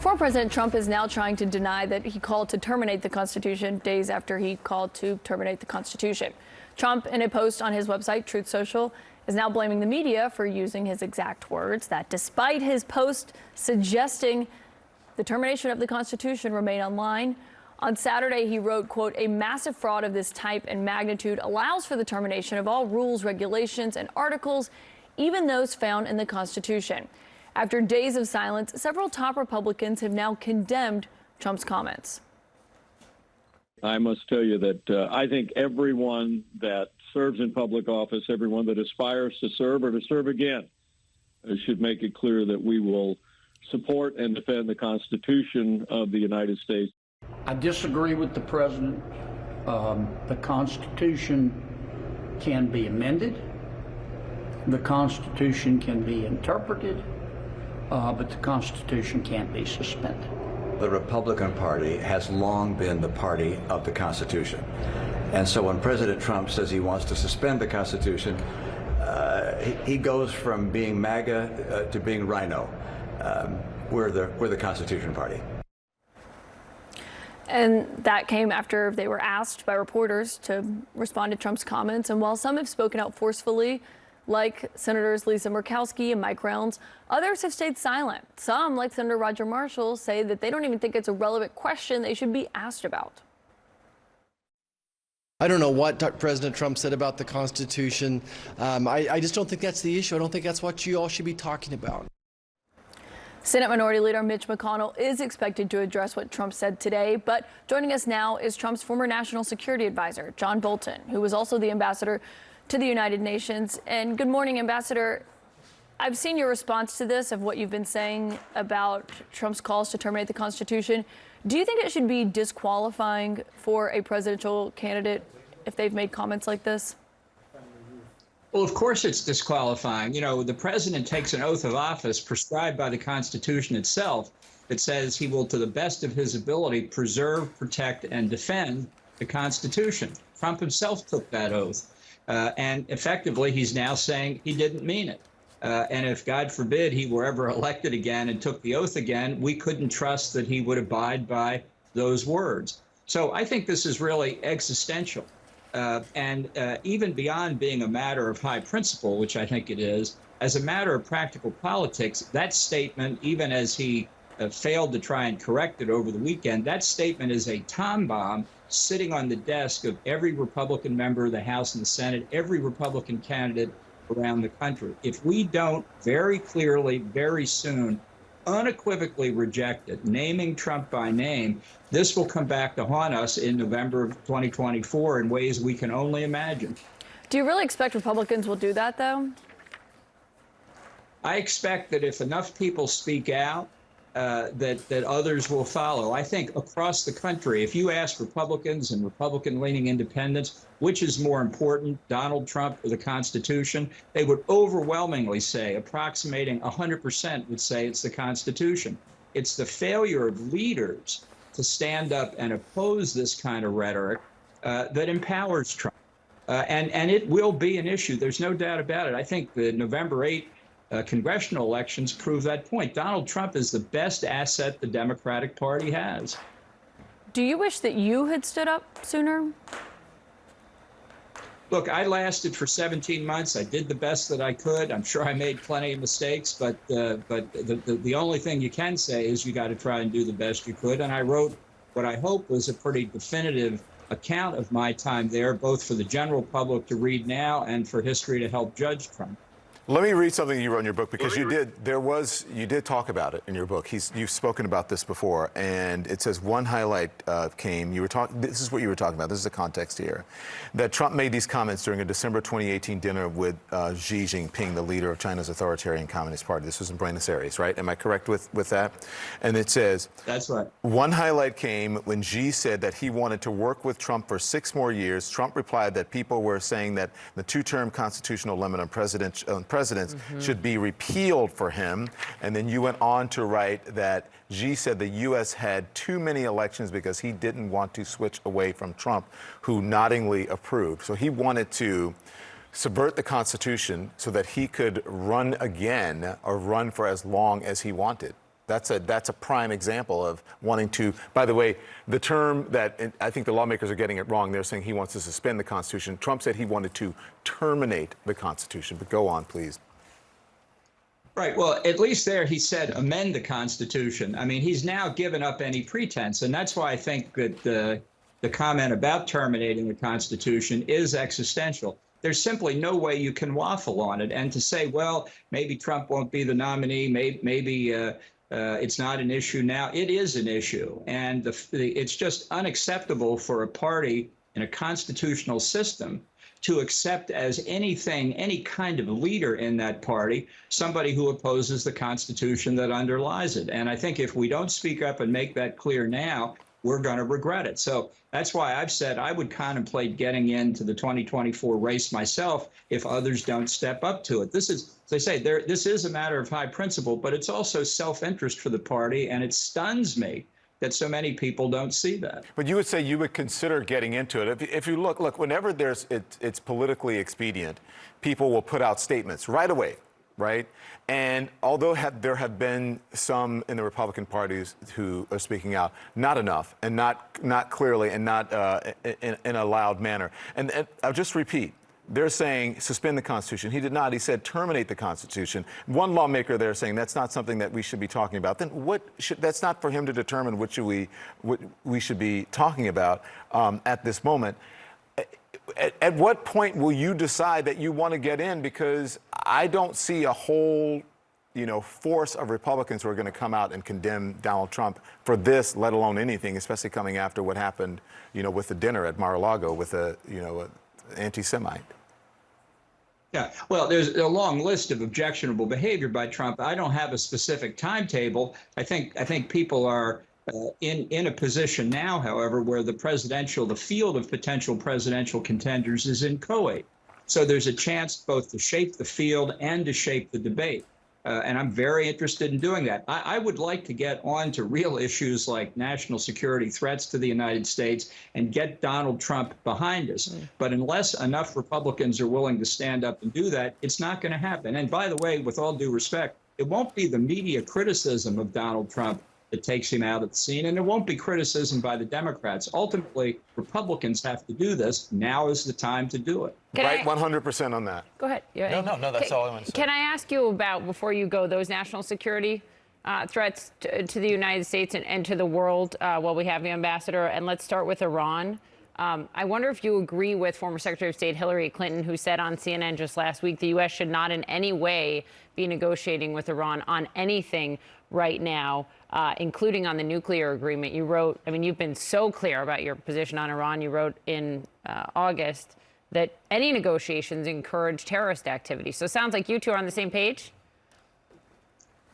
Former President Trump is now trying to deny that he called to terminate the Constitution days after he called to terminate the Constitution. Trump, in a post on his website, Truth Social, is now blaming the media for using his exact words, that despite his post suggesting the termination of the Constitution remain online, on Saturday he wrote, quote, "A massive fraud of this type and magnitude allows for the termination of all rules, regulations, and articles, even those found in the Constitution." After days of silence, several top Republicans have now condemned Trump's comments. I must tell you that I think everyone that serves in public office, everyone that aspires to serve or to serve again, should make it clear that we will support and defend the Constitution of the United States. I disagree with the president. The Constitution can be amended. The Constitution can be interpreted, but the Constitution can't be suspended. The Republican Party has long been the party of the Constitution. And so when President Trump says he wants to suspend the Constitution, he goes from being MAGA to being Rhino. We're the Constitution Party. And that came after they were asked by reporters to respond to Trump's comments. And while some have spoken out forcefully, like Senators Lisa Murkowski and Mike Rounds, others have stayed silent. Some, like Senator Roger Marshall, say that they don't even think it's a relevant question they should be asked about. I don't know what President Trump said about the Constitution. I just don't think that's the issue. I don't think that's what you all should be talking about. Senate Minority Leader Mitch McConnell is expected to address what Trump said today, but joining us now is Trump's former national security advisor, John Bolton, who was also the ambassador to the United Nations. And good morning, Ambassador. I've seen your response to this, of what you've been saying about Trump's calls to terminate the Constitution. Do you think it should be disqualifying for a presidential candidate if they've made comments like this? Well, of course it's disqualifying. You know, the president takes an oath of office prescribed by the Constitution itself that says he will, to the best of his ability, preserve, protect, and defend the Constitution. Trump himself took that oath. And effectively, he's now saying he didn't mean it. And if, God forbid, he were ever elected again and took the oath again, we couldn't trust that he would abide by those words. So I think this is really existential. And even beyond being a matter of high principle, which I think it is, as a matter of practical politics, that statement, even as he failed to try and correct it over the weekend, that statement is a time bomb sitting on the desk of every Republican member of the House and the Senate, every Republican candidate around the country. If we don't very clearly, very soon, unequivocally reject it, naming Trump by name, this will come back to haunt us in November of 2024 in ways we can only imagine. Do you really expect Republicans will do that, though? I expect that if enough people speak out, that others will follow. I think across the country, if you ask Republicans and Republican-leaning independents, which is more important, Donald Trump or the Constitution, they would overwhelmingly say, approximating 100% would say it's the Constitution. It's the failure of leaders to stand up and oppose this kind of rhetoric that empowers Trump. And it will be an issue. There's no doubt about it. I think the November 8th congressional elections prove that point. Donald Trump is the best asset the Democratic Party has. Do you wish that you had stood up sooner? Look, I lasted for 17 months. I did the best that I could. I'm sure I made plenty of mistakes, but the only thing you can say is you got to try and do the best you could. And I wrote what I hope was a pretty definitive account of my time there, both for the general public to read now and for history to help judge Trump. Let me read something you wrote in your book, because you did talk about it in your book. You've spoken about this before, and it says one highlight came. This is what you were talking about. This is the context here, that Trump made these comments during a December 2018 dinner with Xi Jinping, the leader of China's authoritarian Communist Party. This was in Buenos Aires, right? Am I correct with that? And it says, that's right. One highlight came when Xi said that he wanted to work with Trump for 6 more years. Trump replied that people were saying that the 2-term constitutional limit on presidents should be repealed for him. And then you went on to write that Xi said the U.S. had too many elections because he didn't want to switch away from Trump, who noddingly approved. So he wanted to subvert the Constitution so that he could run again, or run for as long as he wanted. That's a prime example of wanting to. By the way, the term that, and I think the lawmakers are getting it wrong. They're saying he wants to suspend the Constitution. Trump said he wanted to terminate the Constitution. But go on, please. Right. Well, at least there he said amend the Constitution. I mean, he's now given up any pretense. And that's why I think that the comment about terminating the Constitution is existential. There's simply no way you can waffle on it. And to say, well, maybe Trump won't be the nominee, maybe it's not an issue now. It is an issue. And it's just unacceptable for a party in a constitutional system to accept as anything, any kind of leader in that party, somebody who opposes the Constitution that underlies it. And I think if we don't speak up and make that clear now, we're going to regret it. So that's why I've said I would contemplate getting into the 2024 race myself if others don't step up to it. This is, as I say, this is a matter of high principle, but it's also self-interest for the party, and it stuns me that so many people don't see that. But you would say you would consider getting into it. If you look, whenever it's politically expedient, people will put out statements right away, right? And although there have been some in the Republican parties who are speaking out, not enough, and not clearly, and not in a loud manner. And I'll just repeat. They're saying suspend the Constitution. He did not. He said terminate the Constitution. One lawmaker there saying that's not something that we should be talking about. Then that's not for him to determine what we should be talking about at this moment. At what point will you decide that you want to get in? Because I don't see a whole, force of Republicans who are going to come out and condemn Donald Trump for this, let alone anything, especially coming after what happened, with the dinner at Mar-a-Lago with a anti-Semite. Yeah, well, there's a long list of objectionable behavior by Trump. I don't have a specific timetable. I think people are in a position now, however, where the field of potential presidential contenders is inchoate. So there's a chance both to shape the field and to shape the debate. And I'm very interested in doing that. I would like to get on to real issues like national security threats to the United States and get Donald Trump behind us. But unless enough Republicans are willing to stand up and do that, it's not going to happen. And by the way, with all due respect, it won't be the media criticism of Donald Trump that takes him out of the scene, and it won't be criticism by the Democrats. Ultimately, Republicans have to do this. Now is the time to do it. Right, 100% on that. Go ahead. No, that's all I want to say. Can I ask you about, before you go, those national security threats to the United States and to the world while we have the ambassador? And let's start with Iran. I wonder if you agree with former Secretary of State Hillary Clinton, who said on CNN just last week the U.S. should not in any way be negotiating with Iran on anything right now, including on the nuclear agreement. You wrote, you've been so clear about your position on Iran. You wrote in August that any negotiations encourage terrorist activity. So it sounds like you two are on the same page.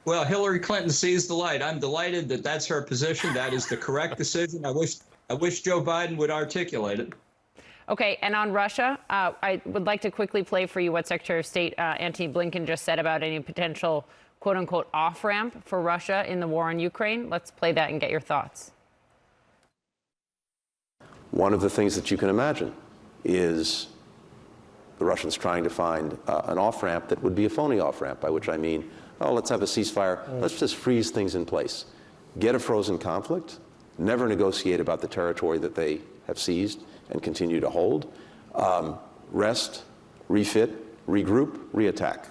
Well, Hillary Clinton sees the light. I'm delighted that that's her position. That is the correct decision. I wish Joe Biden would articulate it. Okay, and on Russia, I would like to quickly play for you what Secretary of State Antony Blinken just said about any potential quote-unquote off-ramp for Russia in the war on Ukraine. Let's play that and get your thoughts. One of the things that you can imagine is the Russians trying to find an off-ramp that would be a phony off-ramp, by which I mean, let's have a ceasefire, let's just freeze things in place, get a frozen conflict, never negotiate about the territory that they have seized and continue to hold, rest, refit, regroup, reattack.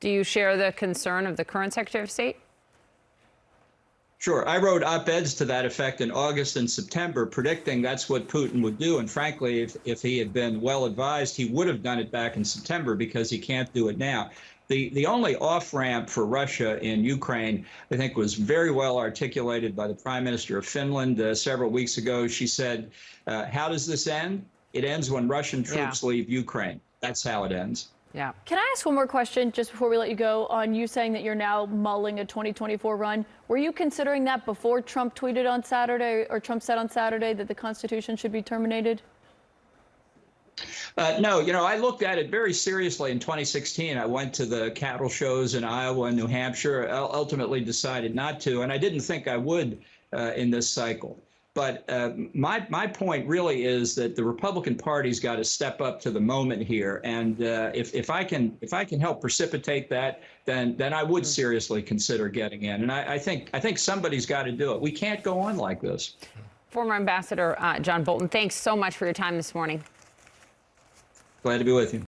Do you share the concern of the current Secretary of State? Sure. I wrote op-eds to that effect in August and September, predicting that's what Putin would do. And frankly, if he had been well advised, he would have done it back in September, because he can't do it now. The only off-ramp for Russia in Ukraine, I think, was very well articulated by the Prime Minister of Finland several weeks ago. She said, how does this end? It ends when Russian troops leave Ukraine. That's how it ends. Yeah. Can I ask one more question just before we let you go on you saying that you're now mulling a 2024 run? Were you considering that before Trump tweeted on Saturday, or Trump said on Saturday that the Constitution should be terminated? No, I looked at it very seriously in 2016. I went to the cattle shows in Iowa and New Hampshire, ultimately decided not to, and I didn't think I would in this cycle. But my point really is that the Republican Party's got to step up to the moment here, and if I can help precipitate that, then I would seriously consider getting in. And I think somebody's got to do it. We can't go on like this. Former Ambassador John Bolton, thanks so much for your time this morning. Glad to be with you.